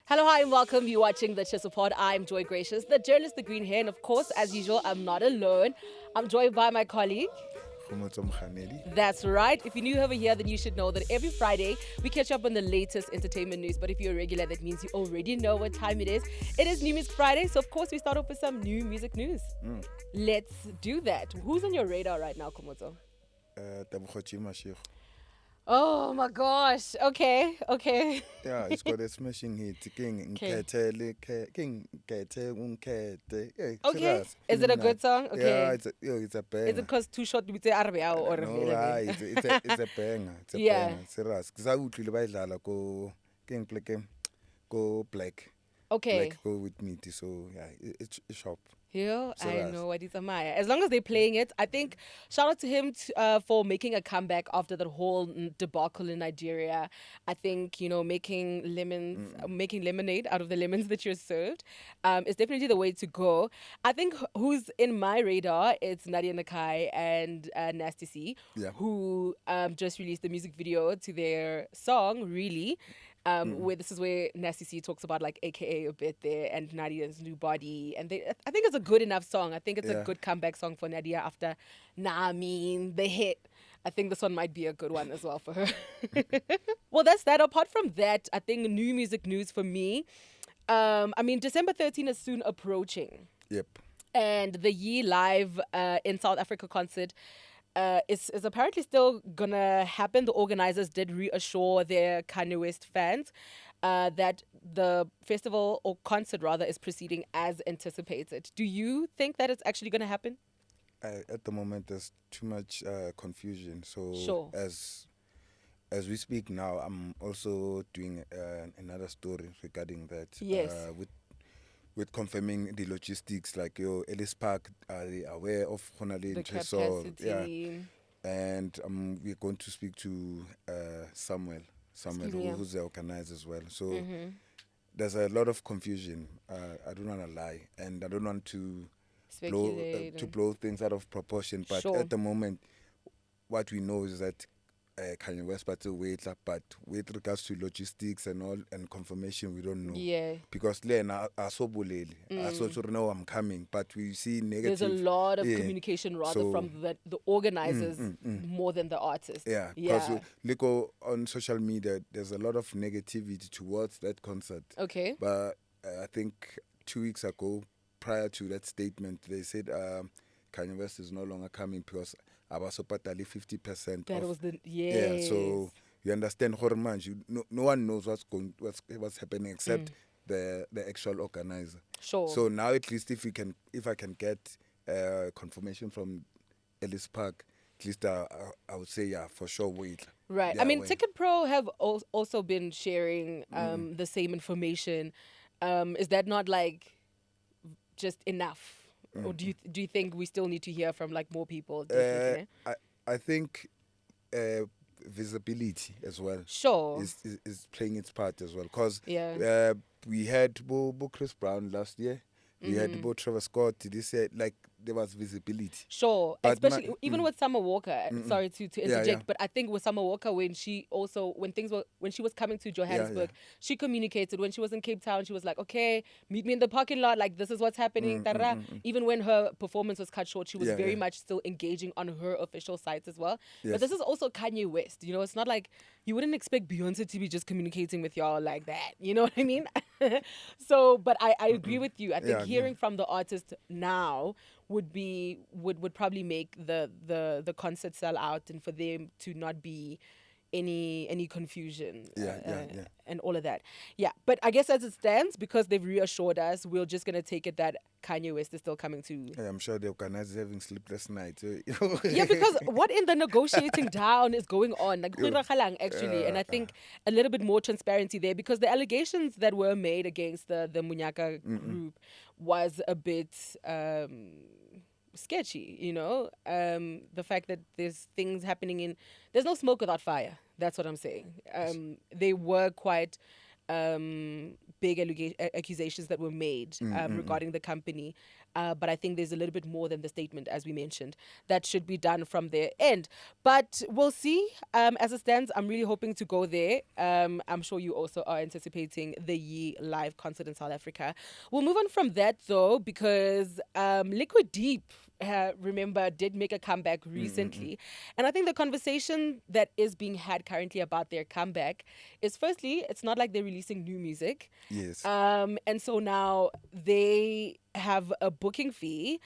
Hello, hi, and welcome. You're watching the TshisaPod. I'm Joy Gracious, the journalist, the Green Hair, and of course, as usual, I'm not alone. I'm joined by my colleague. That's right. If you're new over here, then you should know that every Friday we catch up on the latest entertainment news. But if you're a regular, that means you already know what time it is. It is New Music Friday, so of course we start off with some new music news. Let's do that. Who's on your radar right now, Komoto? Oh my gosh. Okay. Yeah, it's got a smashing hit. King Okay. Okay. Is it a good song? Okay. Yeah, it's a banger. Is it because too short with the Arabia or No, it's a banger. It's a Yeah. banger. Serious. Because I would really buy Lala go black. Okay. Black go with meat. So yeah, it's sharp. Yeah, I Serious. know what it's a Maya. As long as they're playing it, I think shout out to him for making a comeback after that whole debacle in Nigeria. I think making making lemonade out of the lemons that you're served, is definitely the way to go. I think who's in my radar is Nadia Nakai and Nasty C, Yeah. who just released the music video to their song Really. Where this is where Nasty C talks about like AKA a bit there and Nadia's new body, and I think it's a good enough song. I think it's a Yeah. good comeback song for Nadia after the hit. I think this one might be a good one as well for her. Well, that's that. Apart from that, I think new music news for me. December 13th is soon approaching, Yep. and the Ye Live in South Africa concert is apparently still gonna happen. The organizers did reassure their Kanye West fans that the festival or concert rather is proceeding as anticipated. Do you think that it's actually gonna happen? At the moment, there's too much confusion. So Sure. as we speak now, I'm also doing another story regarding that. Yes. With confirming the logistics, like Ellis Park, are they aware of Honali The Tresor? Yeah, capacity. and we're going to speak to Samuel, Yeah. who's the organizer as well. So there's a lot of confusion. I don't want to lie, and I don't want to Speculate. blow things out of proportion. But Sure. at the moment, what we know is that Kanye West still wait, but with regards to logistics and all and confirmation, we don't know. Yeah. Because then I saw Boleli. I saw to know I'm coming, but we see negative. There's a lot of Yeah. communication rather So- from the organizers more than the artists. Yeah, Yeah. because look on social media, there's a lot of negativity towards that concert. Okay. But I think 2 weeks ago, prior to that statement, they said Kanye West is no longer coming because I was patali 50%. That of, was the yeah. So you understand, no one knows what's happening except the actual organizer. Sure. So now at least if I can get confirmation from Ellis Park, at least I would say yeah for sure wait. Right. Yeah, I mean, wait. Ticket Pro have also been sharing the same information. Is that not like just enough? Or do you think we still need to hear from like more people? Definitely. I think visibility as well Sure. is playing its part as well because Yeah. we had Bo Chris Brown last year. We had Bo Trevor Scott this year. Like there was visibility. Sure, But especially even with Summer Walker. Sorry to interject, yeah. but I think with Summer Walker when she was coming to Johannesburg, she communicated. When she was in Cape Town, she was like, "Okay, meet me in the parking lot. Like this is what's happening." Even when her performance was cut short, she was very much still engaging on her official sites as well. But Yes. this is also Kanye West. It's not like you wouldn't expect Beyonce to be just communicating with y'all like that. You know what I mean? So, but I agree with you. I think Yeah, hearing from the artist now would probably make the concert sell out and for them to not be any confusion and all of that. Yeah, but I guess as it stands, because they've reassured us, we're just gonna take it that Kanye West is still coming to. Yeah, I'm sure the organizers having sleepless nights. Yeah, because what in the negotiating down is going on, like actually, and I think a little bit more transparency there because the allegations that were made against the Muniaga group was a bit sketchy, the fact that there's things happening there's no smoke without fire. That's what I'm saying. They were quite big accusations that were made regarding the company. But I think there's a little bit more than the statement, as we mentioned, that should be done from their end. But we'll see. As it stands, I'm really hoping to go there. I'm sure you also are anticipating the Ye live concert in South Africa. We'll move on from that, though, because Liquid Deep, remember, did make a comeback recently. And I think the conversation that is being had currently about their comeback is, firstly, it's not like they're releasing new music. Yes. And so now they have a booking fee.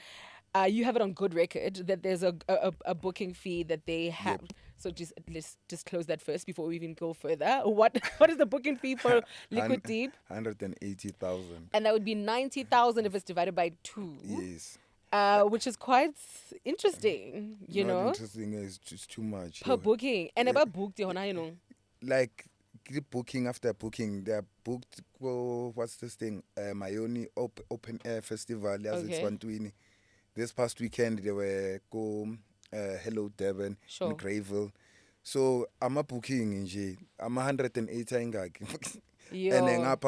You have it on good record that there's a booking fee that they have. Yep. So let's just close that first before we even go further. What is the booking fee for Liquid Deep? 180,000. And that would be 90,000 if it's divided by 2. Yes. Which is quite interesting, you know. Interesting, it's just too much. Per booking. And about booked, you know. Like, booking after booking, they are booked. What's this thing? Mayoni Open Air Festival, as it's 120. This past weekend, they were Hello Devon, sure. in Grayville. So I'm a booking in I'm 180 and then up,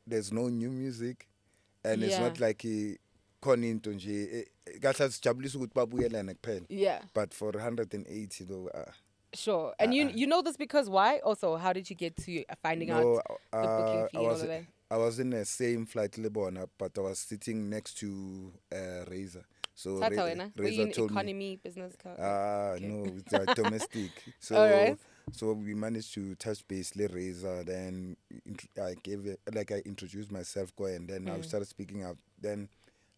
there's no new music, and it's not like a Coninto nje. Yeah. But for 180 though. Sure. And you know this because why? Also, how did you get to finding out the booking fee and all of that? I was in the same flight Lebanon, but I was sitting next to Razor. So Were you in economy business class? No, it's domestic. So all right. So we managed to touch base with Razor. Then I introduced myself, and then I started speaking out. Then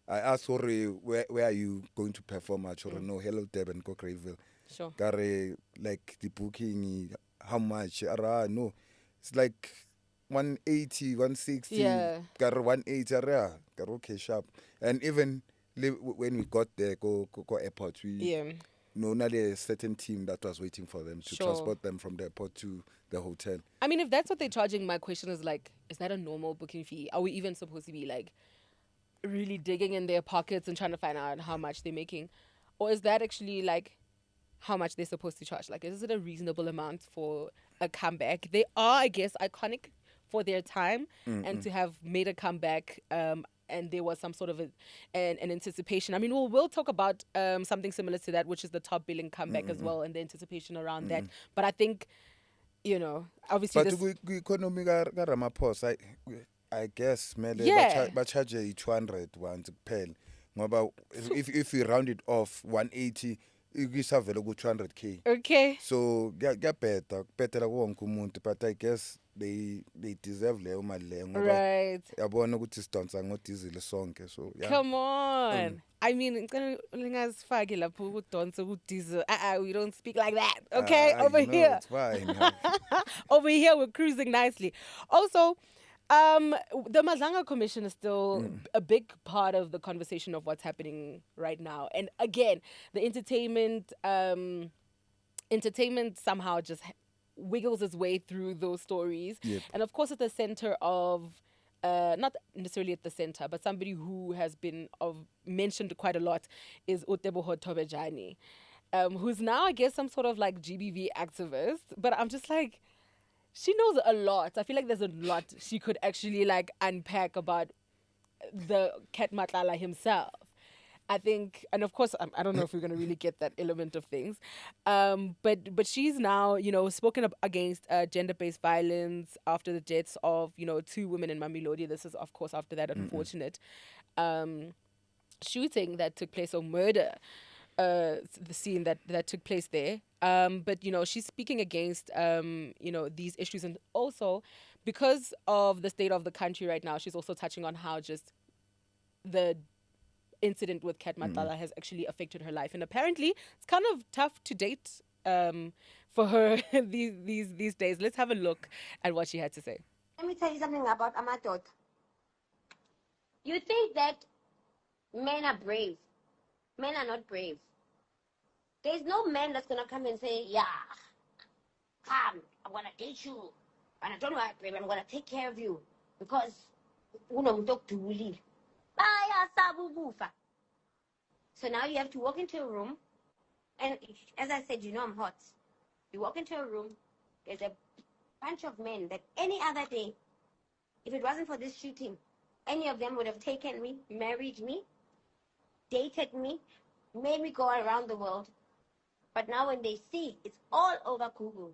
I asked Ori, where are you going to perform at? No, Hello Devon, go Grayville. Sure. Like the booking, how much? No, it's like 180, 160. Yeah. 180. Okay, sharp. And even when we got there, go airport, we not a certain team that was waiting for them to transport them from the airport to the hotel. I mean, if that's what they're charging, my question is like, is that a normal booking fee? Are we even supposed to be like really digging in their pockets and trying to find out how much they're making? Or is that actually like how much they're supposed to charge? Like, is it a reasonable amount for a comeback? They are, I guess, iconic for their time and to have made a comeback, and there was some sort of an anticipation. I mean, we'll talk about something similar to that, which is the top billing comeback as well, and the anticipation around that. But I think, you know, obviously... But economy Ramaphosa, I guess, but charge 200 once per. If we round it off, 180, it's a very good 200K. Okay. So get better but I guess they deserve money. Right. So yeah. Come on. I mean, we don't speak like that. Okay, over here. It's fine. Over here, we're cruising nicely. Also, the Muniaga Commission is still a big part of the conversation of what's happening right now. And again, the entertainment somehow just wiggles its way through those stories. Yep. And of course, at the center of, not necessarily at the center, but somebody who has been mentioned quite a lot is Uteboho Tobejani, who's now, I guess, some sort of like GBV activist. But I'm just like, she knows a lot. I feel like there's a lot she could actually like unpack about the Ket Matlala himself. I think, and of course, I don't know if we're going to really get that element of things. But she's now, you know, spoken against gender-based violence after the deaths of, you know, 2 women in Mamelodi. This is, of course, after that unfortunate shooting that took place, or murder, the scene that took place there. But, you know, she's speaking against, you know, these issues. And also, because of the state of the country right now, she's also touching on how just the incident with Ket Matlala has actually affected her life. And apparently, it's kind of tough to date for her these days. Let's have a look at what she had to say. Let me tell you something about Amatot. You think that men are brave. Men are not brave. There's no man that's going to come and say, yeah, come, I'm going to date you. And I don't know, baby, I'm going to take care of you. Because, so now you have to walk into a room. And as I said, you know I'm hot. You walk into a room, there's a bunch of men that any other day if it wasn't for this shooting, any of them would have taken me, married me, dated me, made me go around the world. But now when they see, it's all over Google.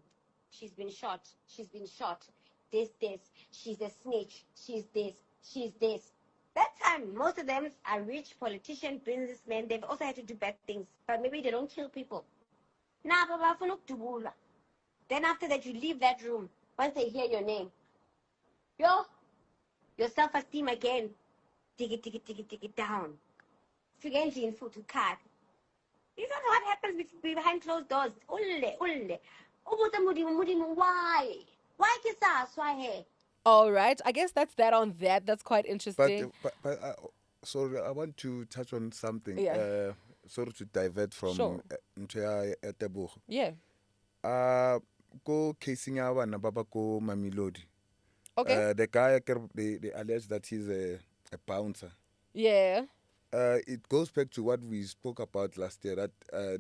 She's been shot. She's been shot. This. She's a snitch. She's this. She's this. That time, most of them are rich politicians, businessmen. They've also had to do bad things. But maybe they don't kill people. Nah, Baba, then after that, you leave that room. Once they hear your name, your self-esteem again. Dig it down. Forgetting food to cut. You don't know what happens behind closed doors. Ulle. Why? Why kisa? All right. I guess that's that on that. That's quite interesting. But sorry, I want to touch on something. Yeah. Sorry to divert from into Tebogo. Yeah. Go casing our baba go Mamelodi. Okay. The guy they allege that he's a bouncer. Yeah. It goes back to what we spoke about last year, that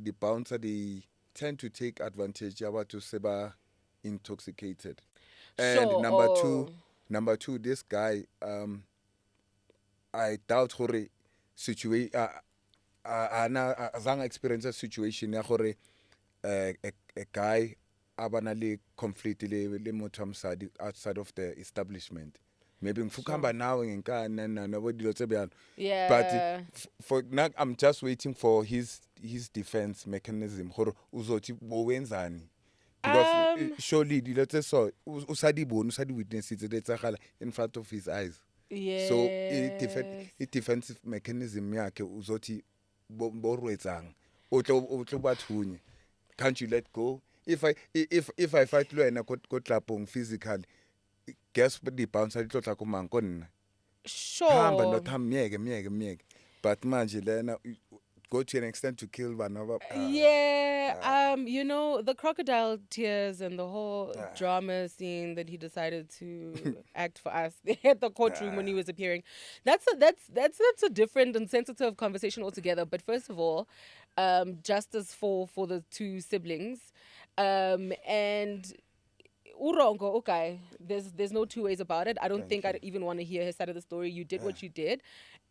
the bouncer, they tend to take advantage of to seba intoxicated. And number two, this guy, I doubt hore situation ana experience a situation ya hore a guy abanale conflict le motho amsadi outside of the establishment. Maybe mfukamba now yeah. But for now, I'm just waiting for his defense mechanism. Because surely usadi witnesses in front of his eyes. Yeah. So it defensive mechanism yakhe uzothi borwetsang. Can't you let go? If I fight lo ena ko tlapong physically, guess what the bouncer tlotla ko mang ko nna. Sure. But manje lena go to an extent to kill one of you know, the crocodile tears and the whole drama scene that he decided to act for us at the courtroom when he was appearing. That's a different and sensitive conversation altogether. But first of all, justice for the two siblings, and Urongo, okay. There's no two ways about it. I don't think I'd even want to hear his side of the story. You did what you did,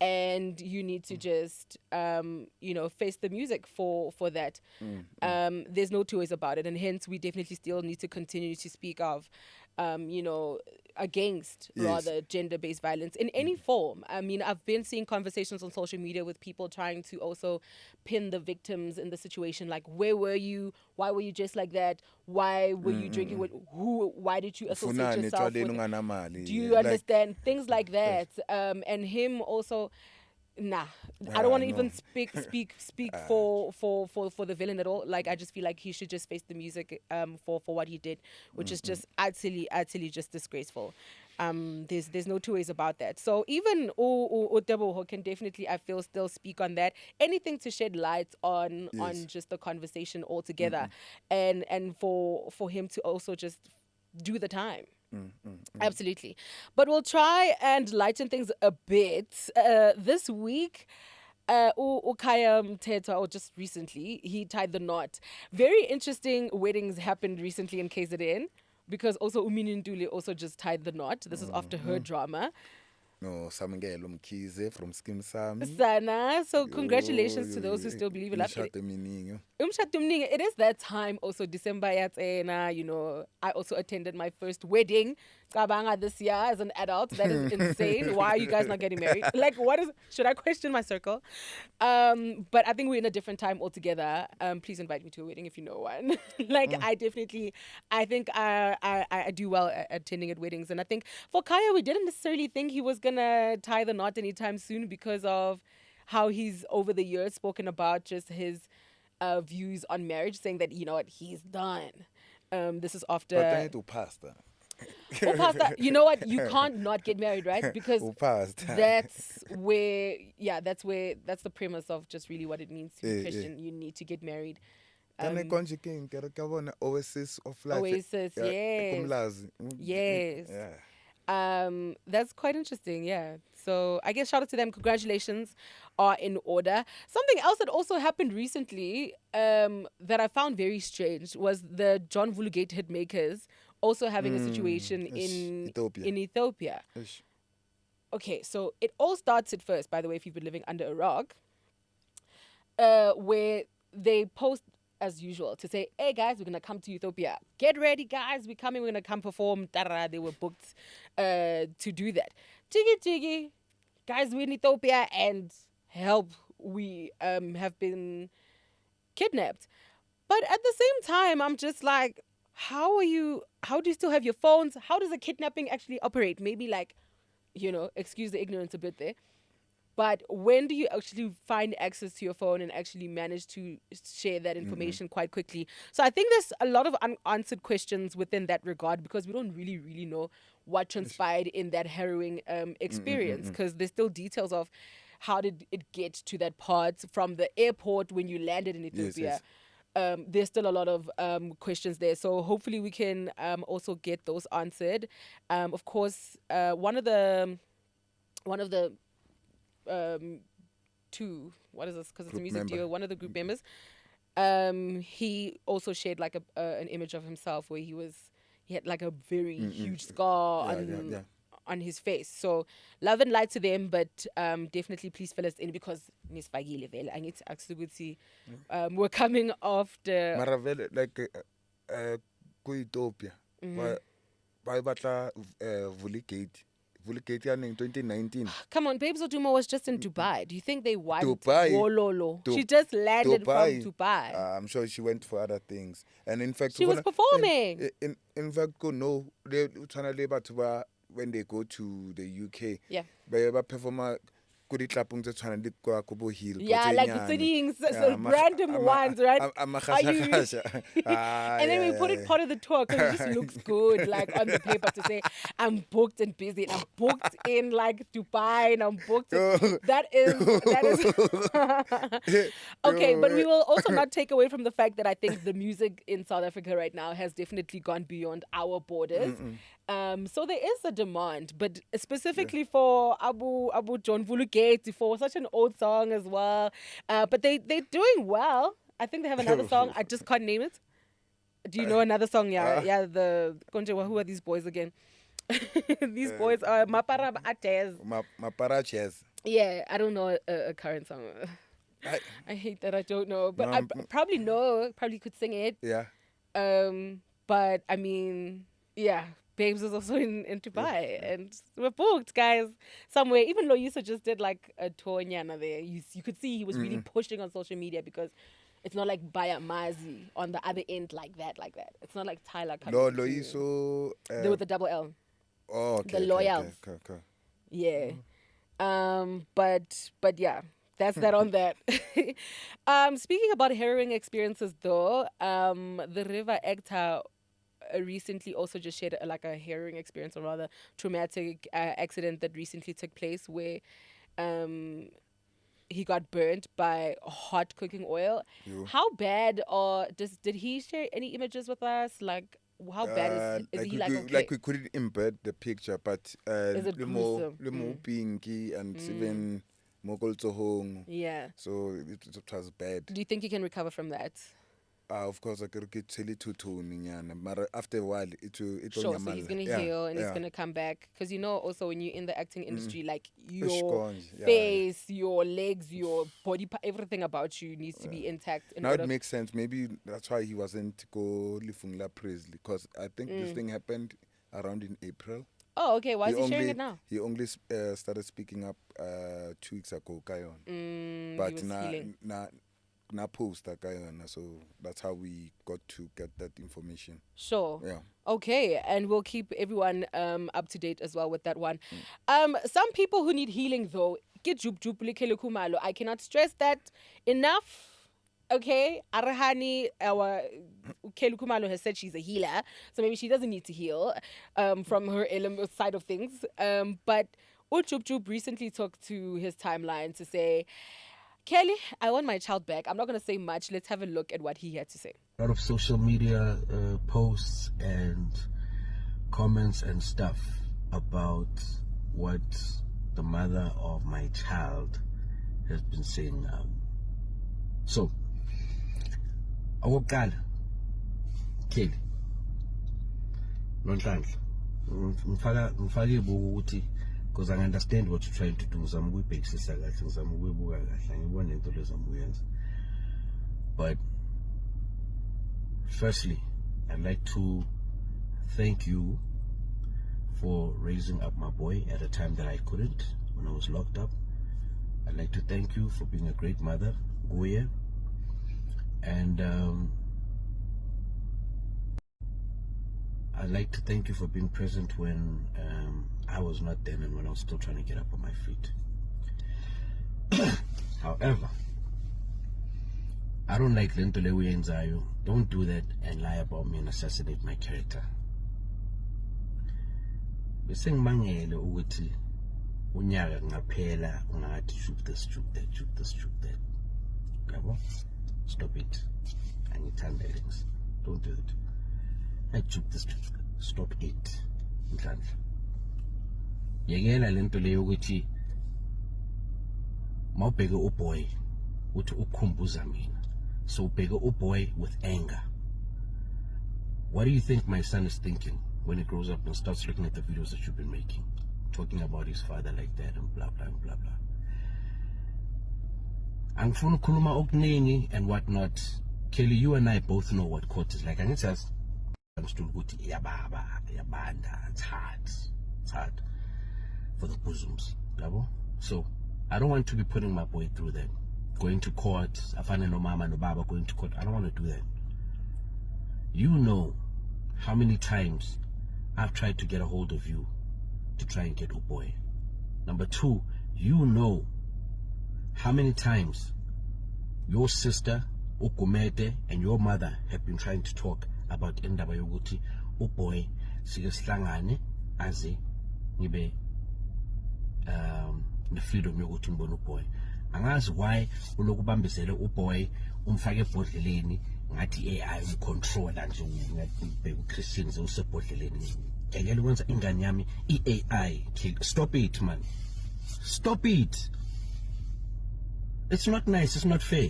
and you need to just face the music for that. There's no two ways about it, and hence we definitely still need to continue to speak of against rather gender-based violence in any form. I mean, I've been seeing conversations on social media with people trying to also pin the victims in the situation, like, where were you? Why were you just like that? Why were you drinking with who? Why did you associate yourself with? Do you understand? Things like that. And him also, I don't want to even speak for the villain at all. Like, I just feel like he should just face the music for what he did, which is just utterly just disgraceful. There's no two ways about that. So even Tebogo can definitely, I feel, still speak on that. Anything to shed light on just the conversation altogether, and for him to also just do the time. Absolutely. But we'll try and lighten things a bit. This week, Ukaya Mthetwa, or just recently, he tied the knot. Very interesting weddings happened recently in KZN, because also Umini Nduli also just tied the knot. This is after her drama. No, Samangelo Mkize from Skim Sami. Sana. So congratulations to those who still believe in that. It is that time also, December, I also attended my first wedding this year as an adult. That is insane. Why are you guys not getting married? Like, should I question my circle? But I think we're in a different time altogether. Please invite me to a wedding if you know one. I think I do well at attending at weddings. And I think for Kaya, we didn't necessarily think he was going to tie the knot anytime soon because of how he's over the years spoken about just his views on marriage, saying that, he's done. This is after... But I need to pass that. You know what? You can't not get married, right? Because that's the premise of just really what it means to be Christian. You need to get married. Oasis of life. Oasis, yes. Yes. Yeah. That's quite interesting, yeah. So I guess shout out to them. Congratulations are in order. Something else that also happened recently that I found very strange was the John Vulgate hitmakers also having a situation in Ethiopia. Ish. Okay, so it all starts at first, by the way, if you've been living under a rock, where they post as usual to say, hey guys, we're going to come to Ethiopia. Get ready, guys. We're coming. We're going to come perform. They were booked to do that. Jiggy. Guys, we're in Ethiopia and help. We have been kidnapped. But at the same time, I'm just like, how do you still have your phones? How does a kidnapping actually operate? Maybe like, excuse the ignorance a bit there. But when do you actually find access to your phone and actually manage to share that information quite quickly? So I think there's a lot of unanswered questions within that regard because we don't really, really know what transpired in that harrowing experience because there's still details of how did it get to that part from the airport when you landed in Ethiopia. Yes. There's still a lot of questions there. So hopefully we can also get those answered. Of course, one of the what is this? Because it's a music deal. One of the group members, he also shared like an image of himself where he had like a very huge scar on his face. So love and light to them, but definitely please fill us in because I need to actually we're coming after Maravele like Ethiopia. Why batla Vulgate? Vulgate in 2019. Come on, Babes Odumo was just in Dubai. Do you think they want Dubai? Wololo? She just landed from Dubai. I'm sure she went for other things. And in fact, she was performing. In fact, no, when they go to the UK, they perform. Yeah, like the things, random ones, right? And then we put it part of the tour because it just looks good, like on the paper to say, I'm booked and busy, and I'm booked in like Dubai, and I'm booked. That is okay. But we will also not take away from the fact that I think the music in South Africa right now has definitely gone beyond our borders. So there is a demand, but specifically for Abu John Vulgate, for such an old song as well. But they're doing well. I think they have another song. I just can't name it. Do you know another song? Yeah. The who are these boys again? These boys are Mapara Ates. Mapara Chess. Yeah, I don't know a current song. I hate that I don't know, but I probably know. Probably could sing it. Yeah. But I mean, yeah. Babes was also in Dubai, and we're booked, guys, somewhere. Even Loyiso just did like a tour nyana there. You could see he was really pushing on social media because it's not like Baya Mazi on the other end like that. It's not like Tyler. No, Loyiso. There with the double L. Oh, okay. The Loyals. Okay. Yeah. But yeah. That's that on that. Speaking about harrowing experiences, though, the River actor recently also just shared like a harrowing experience, or rather traumatic accident that recently took place where he got burnt by hot cooking oil. How bad, or did he share any images with us? Like, how bad is he like? Okay? Like we couldn't embed the picture, but is it more pinky and even more home. Yeah. So it was bad. Do you think you can recover from that? Of course, I could get silly to but after a while, it will. Sure, so he's gonna heal and he's gonna come back. Because also when you're in the acting industry, like your face, your legs, your body, everything about you needs to be intact. Now it makes sense. Maybe that's why he wasn't go Lifungla Presley, because I think this thing happened around in April. Oh, okay. Why is he sharing it now? He only started speaking up 2 weeks ago, Kayon. But na post so that's how we got to get that information. Sure. Yeah. Okay, and we'll keep everyone up to date as well with that one. Some people who need healing though, get Jub Jub Kelly. I cannot stress that enough. Okay, Arahani, our Kelly Kumalo has said she's a healer, so maybe she doesn't need to heal from her side of things. But Jub Jub recently took to his timeline to say, Kelly, I want my child back. I'm not going to say much. Let's have a look at what he had to say. A lot of social media posts and comments and stuff about what the mother of my child has been saying. So, our girl, Kelly, Nonhlanhla. Ngifake ibuku ukuthi because I understand what you're trying to do. Ngizama ukuyibhekisisa kahle, ngizama ukuyibuka kahle, ngibone into lezama ukuyenza. But firstly, I'd like to thank you for raising up my boy at a time that I couldn't, when I was locked up. I'd like to thank you for being a great mother, Goya. And I'd like to thank you for being present when I was not there and when I was still trying to get up on my feet. However, I don't like Lento Lewe Nzayo. Don't do that and lie about me and assassinate my character. Besengimangele ukuthi unyaka ngaphela ungathi shoot this, shoot that, shoot this, shoot that. Yabo? Stop it. Angithanda things. Don't do it. I shoot this, stop it. Mhlandla. Yekela lento leyo ukuthi mawubheke uboy uthi ukhumbuza mina. So ubheke uboy with anger. What do you think my son is thinking when he grows up and starts looking at the videos that you've been making, talking about his father like that and blah blah and blah blah? Angifuna ukukhuluma okuningi and whatnot. Kelly, you and I both know what court is like. And it's just it's hard. It's hard for the bosoms. So I don't want to be putting my boy through that. Going to court, afana no mama no baba going to court. I don't want to do that. You know how many times I've tried to get a hold of you to try and get Uboy. Number two, you know how many times your sister, Ukumete, and your mother have been trying to talk about indaba yokuthi Uboy sikehlangane aze ngibe the freedom yokuthi ngibone Uboy. Angazi why ulokubambezele Uboy umfake ebhodleleni ngathi AI umcontroller nje ngathi uChristians usebhodleleni. Engeke ukwenza ingane yami iAI. Stop it, man. Stop it. It's not nice, it's not fair.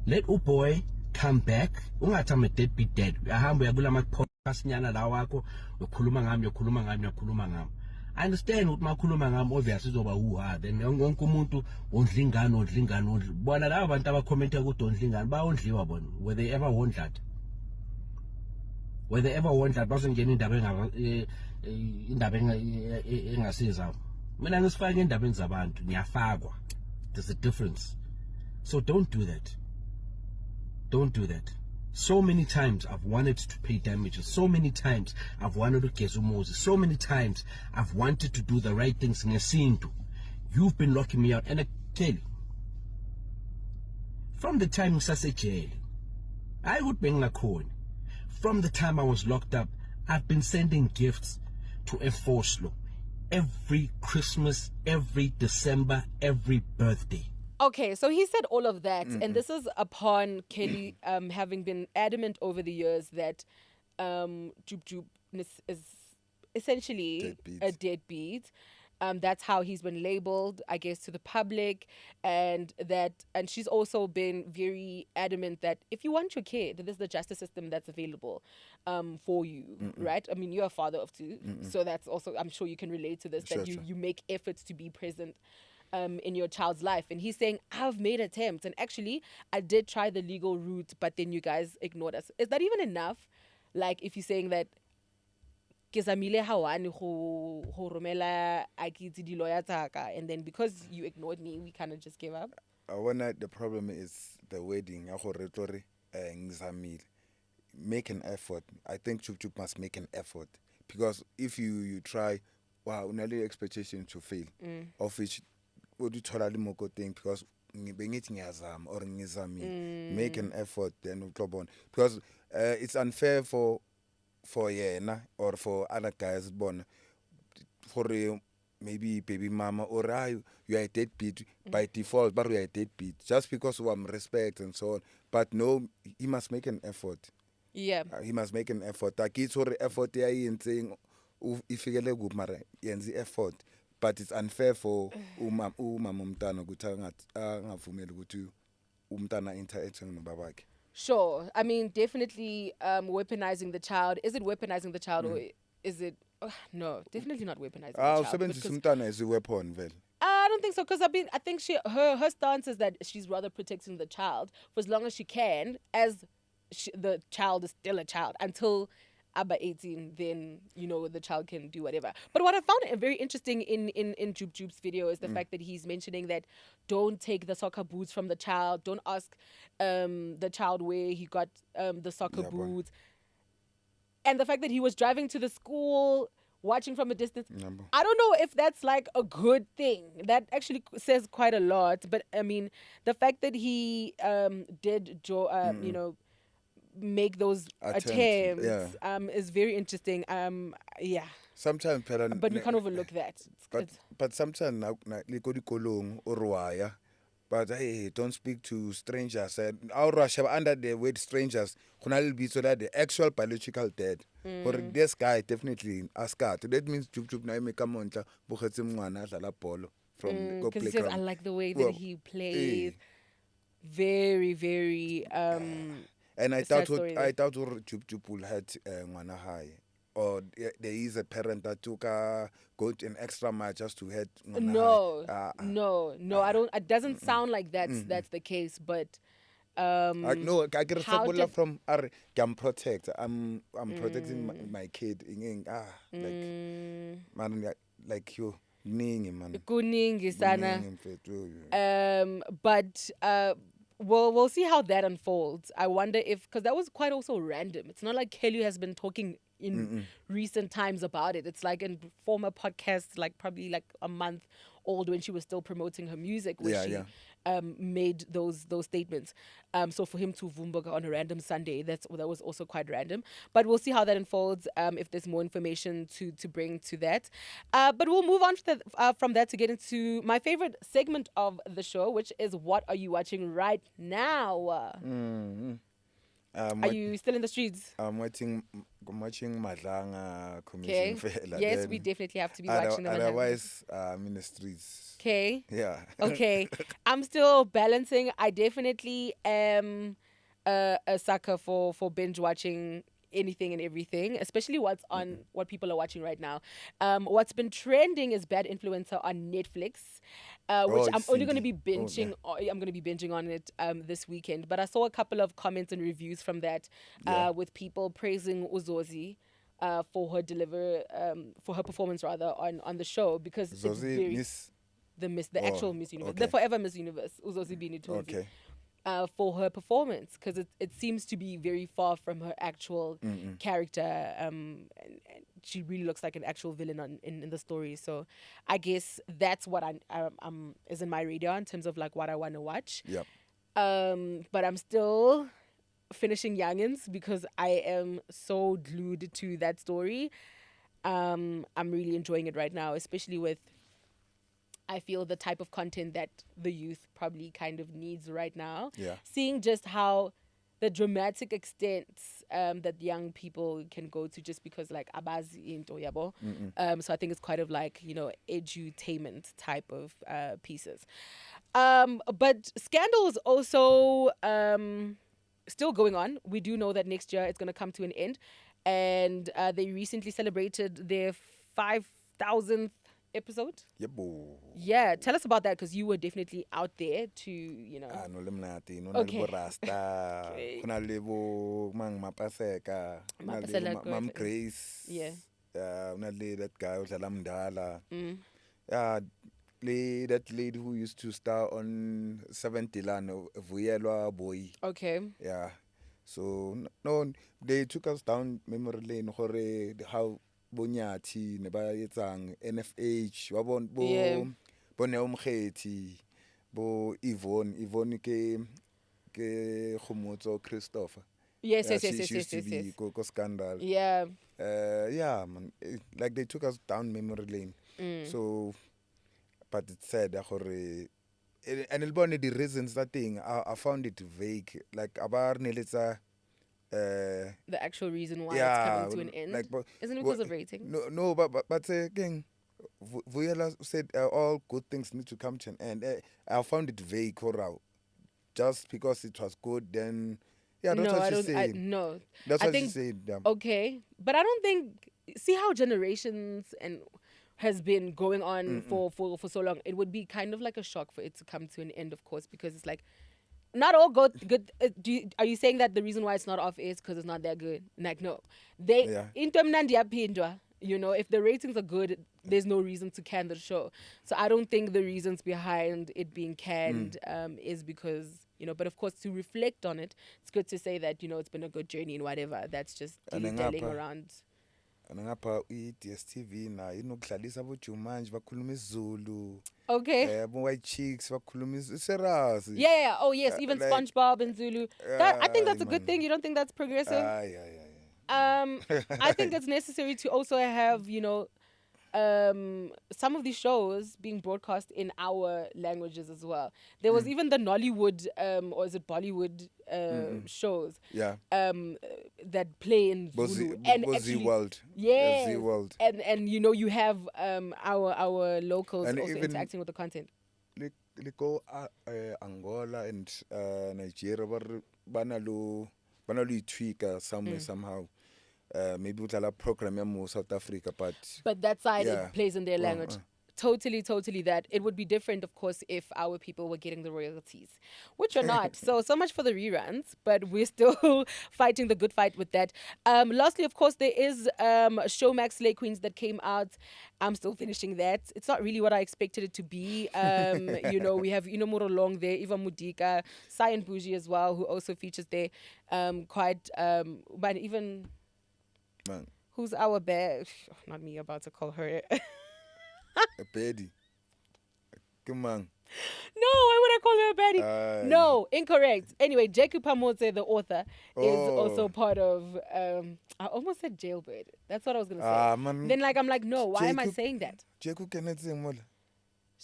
Let Uboy come back. Ungathi I'm a deadbeat dad. Uyahamba uyabula ama-podcast nyana la wakho ukhuluma ngami. I understand ukuthi makhuluma ngami obviously izoba uha, then wonke umuntu ondlingane bona laba bantu abakhomenta ukuthi ondlingane bayondliwa bona. Were they ever want that bazongena indaba engasiza mina ngisifaka endabeni zabantu ngiyafakwa. There's a difference. So don't do that. So many times I've wanted to pay damages. So many times I've wanted to get Moses. So many times I've wanted to do the right things. You've been locking me out. And I tell you, from the time Sase jail, I would bring la coin. From the time I was locked up, I've been sending gifts to Efoslo every Christmas, every December, every birthday. Okay, so he said all of that, and this is upon Kelly having been adamant over the years that Jub Jub is essentially a deadbeat. That's how he's been labeled, I guess, to the public, and she's also been very adamant that if you want your kid, there's the justice system that's available for you, right? I mean, you're a father of two, so that's also, I'm sure you can relate to this, that you make efforts to be present in your child's life. And he's saying, I've made attempts, and actually I did try the legal route, but then you guys ignored us. Is that even enough? Like, if you're saying that and then because you ignored me, we kind of just gave up. The problem is the wedding. Make an effort. I think Jub Jub must make an effort, because if you try, wow, only expectation to fail, of which would you totally moko thing, because make an effort then because it's unfair for Yena or for other guys born for maybe baby mama or you are a deadbeat by default, but we are a deadbeat just because of respect and so on. But no, he must make an effort. Yeah, he must make an effort. It's or effort saying if you get good mara effort, but it's unfair for umtana gutanga ngavumeli ukuthi umtana interaction nobabakhe. Sure. I mean, definitely weaponizing the child. Is it weaponizing the child, or is it? No, definitely not weaponizing Ah, the child. usebenzisa umntwana as a weapon vele. I don't think so, because I think her stance is that she's rather protecting the child for as long as she can, as the child is still a child until about 18. Then the child can do whatever. But what I found very interesting in Jub Jub's video is the fact that he's mentioning that don't take the soccer boots from the child, don't ask the child where he got the soccer boots, and the fact that he was driving to the school, watching from a distance. I don't know if that's like a good thing. That actually says quite a lot. But I mean, the fact that he did make those attempts is very interesting. Yeah. Sometimes, but we can't overlook that. But sometimes but hey, don't speak to strangers. Our Russia under the word strangers, so that the actual biological dad. Or this guy definitely askat. That means Jub na make a monta polo from because he says I like the way that he plays. Very, very and I thought Jub will had ngwana high. Or there is a parent that took go to an extra mile just to head. No, I don't. It doesn't sound like that's the case. But no, I get a from I'm protect. I'm protecting my kid. Like you, man. Kuningi sana. But we'll see how that unfolds. I wonder if, because that was quite also random. It's not like Kelly has been talking in recent times about it. It's like in former podcasts, like probably like a month old, when she was still promoting her music, where she made those statements. So for him to Vumboga on a random Sunday, that was also quite random. But we'll see how that unfolds, if there's more information to bring to that. But we'll move on from that to get into my favorite segment of the show, which is What Are You Watching Right Now? Are you still in the streets? I'm watching Madlanga Commission. Yes, we definitely have to be watching them. Otherwise, I'm in the streets. Okay. Yeah. Okay. I'm still balancing. I definitely am a sucker for binge watching anything and everything, especially what people are watching right now. What's been trending is Bad Influencer on Netflix, which I'm only going to be binging. I'm going to be binging on it this weekend. But I saw a couple of comments and reviews from that, with people praising Uzozi for her performance rather on the show, because Zozi it's the actual Miss Universe, the forever Miss Universe, Uzozi Binitozi. Okay. For her performance, because it seems to be very far from her actual character, and she really looks like an actual villain in the story. So I guess that's what is in my radar in terms of like what I want to watch. Yep. But I'm still finishing Youngins because I am so glued to that story. I'm really enjoying it right now, especially with, I feel, the type of content that the youth probably kind of needs right now. Yeah. Seeing just how the dramatic extents that young people can go to just because like abazi into yabo. So I think it's quite of like, edutainment type of pieces. But Scandal is also still going on. We do know that next year it's going to come to an end. And they recently celebrated their 5,000th episode. Yep. Yeah, tell us about that, because you were definitely out there to, Okay. Mam Grace. Yeah. That guy that lady who used to star on 70 Lano, Vuyelwa Boy. Okay. Yeah. So no, they took us down memory lane how Bonyati neba yetsang NFH wa bo Neomkheti bo Yvonne ke Khomotso Christopher. Yes. She used to be Coco Scandal. Yeah. Yeah, man. Like they took us down memory lane. So, but it's sad and the reasons that thing I found it vague. Like abar nelitsa. The actual reason why it's coming to an end, isn't it because of ratings? No, but again, Vuyela said all good things need to come to an end. I found it vague, just because it was good, then Yeah, that's no, what I she don't. said. No, That's I what think she said. Yeah. okay, but I don't think. See how generations and has been going on for so long. It would be kind of like a shock for it to come to an end, of course, because it's like not all good. Are you saying that the reason why it's not off is because it's not that good? Like no, they Yeah. you know, if the ratings are good, there's no reason to can the show. So I don't think the reasons behind it being canned is because, you know, but of course to reflect on it, it's good to say that, you know, it's been a good journey and whatever. That's just dilly-dallying around. Ngapha i-DSTV na inokudlalisa abojumanje bakhuluma isiZulu. Okay. White chicks bakhuluma serious. Yeah. Oh yes, even like, SpongeBob and Zulu. I think that's a good thing. You don't think that's progressive? Yeah. I think it's necessary to also have, you know, some of these shows being broadcast in our languages as well. There was even the Nollywood, or is it Bollywood shows? Yeah. That play in Zulu and actually, World. yes, World. And you know you have our locals And also even interacting with the content. Like go Angola and Nigeria, banalo tweaker somewhere somehow. Maybe we'll have a program in South Africa, but that side it plays in their language. Totally that. It would be different, of course, if our people were getting the royalties, which are not. So much for the reruns, but we're still fighting the good fight with that. Lastly, of course, there is Showmax Slay Queens that came out. I'm still finishing that. It's not really what I expected it to be. You know, we have Inomuro Long there, Eva Mudika, Cyan Bougie as well, who also features there. But even... Man. Who's our bear? Not me about to call her. A baddie. Come on. No, why would I call her a baddie? No, incorrect. Anyway, Jeku Pamotse, the author, is also part of... I almost said Jailbird. That's what I was going to say. Man. Then I'm like, no, why am I saying that? Jeku cannot sing more.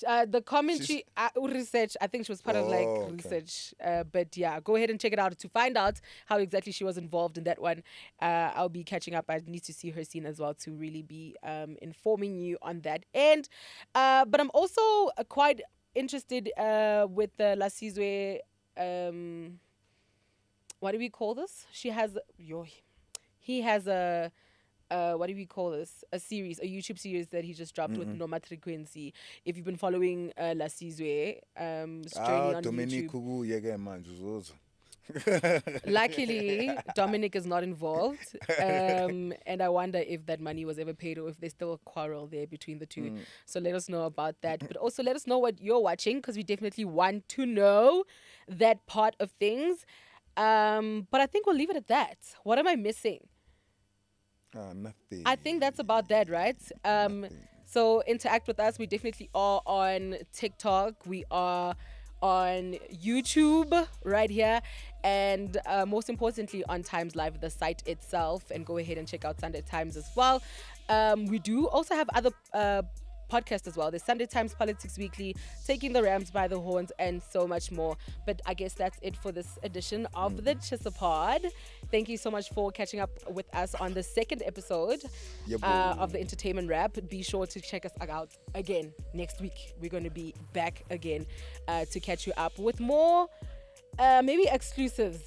The commentary research, I think she was part of research. But yeah, go ahead and check it out to find out how exactly she was involved in that one. I'll be catching up. I need to see her scene as well to really be informing you on that. And but I'm also quite interested with the La Sizwe. What do we call this? He has a what do we call this? A YouTube series that he just dropped with Noma Frequency. If you've been following La Sizwe, journey on YouTube. Luckily, Dominic is not involved. And I wonder if that money was ever paid or if there's still a quarrel there between the two. So let us know about that. But also let us know what you're watching, because we definitely want to know that part of things. But I think we'll leave it at that. What am I missing? Nothing. I think that's about that, right? So interact with us. We definitely are on TikTok. We are on YouTube right here. And most importantly, on TimesLIVE, the site itself. And go ahead and check out Sunday Times as well. We do also have other podcast as well. There's Sunday Times Politics Weekly, Taking the Rams by the Horns, and so much more. But I guess that's it for this edition of the TshisaPod. Thank you so much for catching up with us on the second episode of the Entertainment Wrap. Be sure to check us out again next week. We're going to be back again to catch you up with more maybe exclusives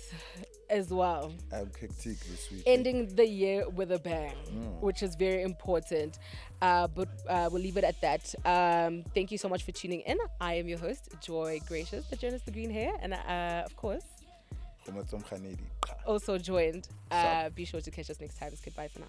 as well. I'm hectic this week. Ending the year with a bang, which is very important. But we'll leave it at that. Thank you so much for tuning in. I am your host, Joy Gracious, the journalist, the green hair, and of course, also joined. Be sure to catch us next time. Goodbye for now.